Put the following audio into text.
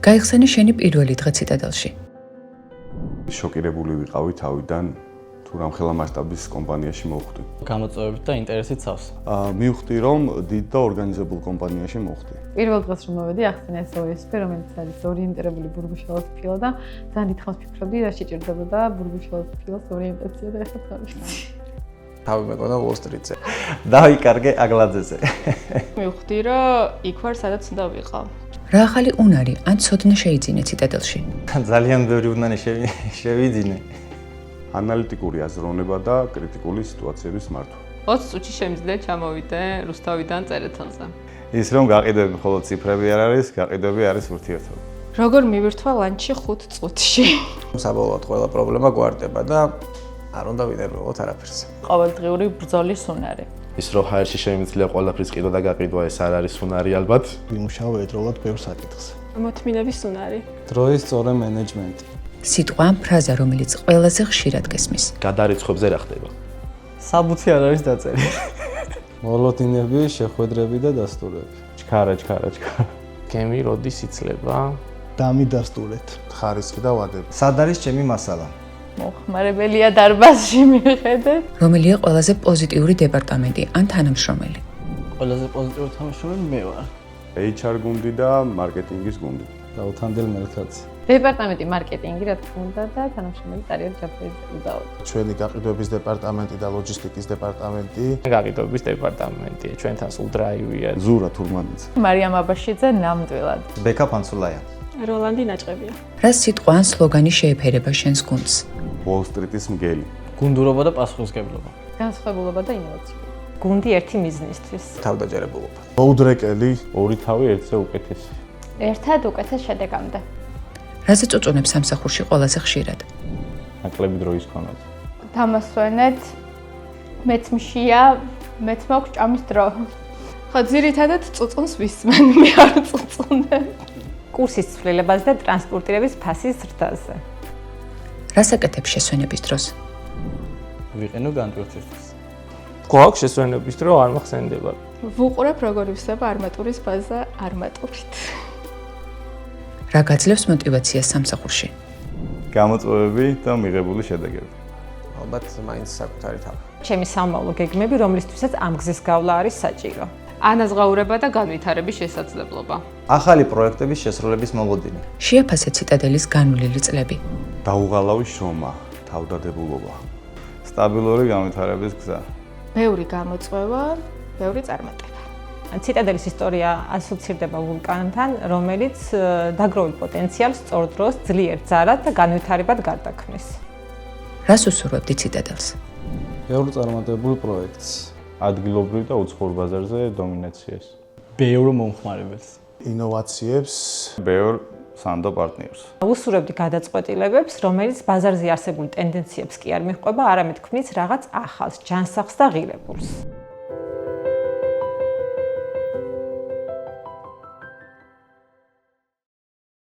გაიხსენე შენი პირველი დღე ციტადელში. შოკირებული ვიყავი თავიდან თუ რამხელა მასშტაბის კომპანიაში მოვხვდი. გამოწვევებით და ინტერესით სავს. მივხვდი რომ დიდ და ორგანიზებულ კომპანიაში მოვხვდი. პირველ დღეს რომ მოვედი, ახსენე SOS-ი, რომელიც არის ორიენტირებული ბურბუშელის ფილო და ძალიან დიდხანს ფიქრობდი, რა შეჭირდებოდა ბურბუშელის ფილოს ორიენტაცია და ეხლა თავი. თავი მეკონა Wall Street-ზე. დავიკარგე აგლაძეზე. მივხვდი, რომ იქ ვარ, სადაც უნდა ვიყავ. რა ახალი უნარი ან ცოდნა შეიძინე ციტადელში? ძალიან ბევრი უნარი შევიძინე. ანალიტიკური აზროვნება და კრიტიკული სიტუაციების მართვა. 20 წუთში შემიძლია ჩამოვიდე რუსთავიდან წერეთელზე. ის რომ გაყიდვები მხოლოდ ციფრები არ არის, გაყიდვები არის ურთიერთობა. როგორ მივირთვა ლანჩი 5 წუთში? საბოლოოდ ყველა პრობლემა გვარდება და არ უნდა ვინერვებოთ არაფერს. ყოველდღიური ბრძოლის უნარი. ის რომ ჰაერში შემიძლია ყველაფრის ყიდვა და გაყიდვა, ეს არ არის უნარი ალბათ. ვიმუშაო ერთდროულად ბევრ საკითხს. მოთმინების უნარი. დროის სწორი მენეჯმენტი. სიტყვა ან ფრაზა, რომელიც ყველაზე ხშირად გესმის. გადარიცხვებზე რა ხდება? საბუთი არ არის დაწერილი. მოლოდინები, შეხვედრები და დასტურები. ჩქარა. გემი როდის იცლება? დამიდასტურეთ. ხარისხი და ვადები. სად არის ჩემი მასალა? მოხმარებელია დარბაზში მიხედეთ. რომელია ყველაზე პოზიტიური დეპარტამენტი ან თანამშრომელი? ყველაზე პოზიტიური თანამშრომელი მე ვარ. HR გუნდი და მარკეტინგის გუნდი. დაუთანდელ მელქაც. დეპარტამენტი მარკეტინგი, რა თქმა უნდა და თანამშრომელი ტარიელ ჯაფრიძე უდაოდ. ჩვენი გაყიდვების დეპარტამენტი და ლოჯისტიკის დეპარტამენტი. გაყიდვების დეპარტამენტია, ჩვენთან სულ დრაივია. ზურა თურმანიძე. მარიამ აბაშიძე ნამდვილად. ბეკა ფანცულაია. როლანდი ნაჭყებია. რა სიტყვა ან სლოგანი შეეფერება შენს გუნდს? Wall Street-ის მგელი. გუნდურობა და პასუხისმგებლობა. განსხვავებულობა და ინოვაცია. გუნდი ერთი მიზნისთვის. თავდაჯერებულობა. მოუდრეკელი. ორი თავი ერთზე უკეთესი. ერთად უკეთეს შედეგამდე. რაზე წუწუნებს სამსახურში ყველაზე ხშირად? ნაკლები დროის ქონად. დამასვენეთ მეც მშია, მეც მაქვს ჭამის დრო. ხო, ძირითადად წუწუნს ვისმენ, მე არ წუწუნე. კურსის ცვლილებაზე და ტრანსპორტირების ფასის ზრდაზე. რას აკეთებ შესვენების დროს? ვიყენო განტვირთვისთვის. გვაქვს შესვენების დრო არ მახსენდება. ვუყურებ როგორ ივსება არმატურის ბაზა არმატურით. რა გაძლევს мотивაციას სამსახურში? გამოწვევები და მიღებული შედეგები. ალბათ მაინც საკუთარი თავი. ჩემი სამომავლო გეგმები, რომლისთვისაც ამ გზის გავლა არის საჭირო. ანაზღაურება და განვითარების შესაძლებლობა. ახალი პროექტების შესრულების მოლოდინი. შეაფასე ციტადელის განვლილი წლები. დაუღალავი შრომა, თავდადებულობა. სტაბილური განვითარების გზა. ბევრი გამოწვევა, ბევრი წარმატება. ციტადელის ისტორია ასოცირდება ვულკანთან, რომელიც დაგროვილ პოტენციალს სწორ დროს ძლიერ ძარად და განვითარებად გარდაქმნის. რას უსურვებდი ციტადელს? ბევრ წარმატებულ პროექტს. ადგილობრივ და უცხოურ ბაზარზე დომინაციას. ბევრ მომხმარებელს. ინოვაციებს. ბევრ სანდო პარტნიორს. უსურვებდი გადაწყვეტილებებს, რომელიც ბაზარზე არსებული ტენდენციებს კი არ მიჰყვება, არამედ ქმნის რაღაც ახალს, ჯანსაღს და ღირებულს.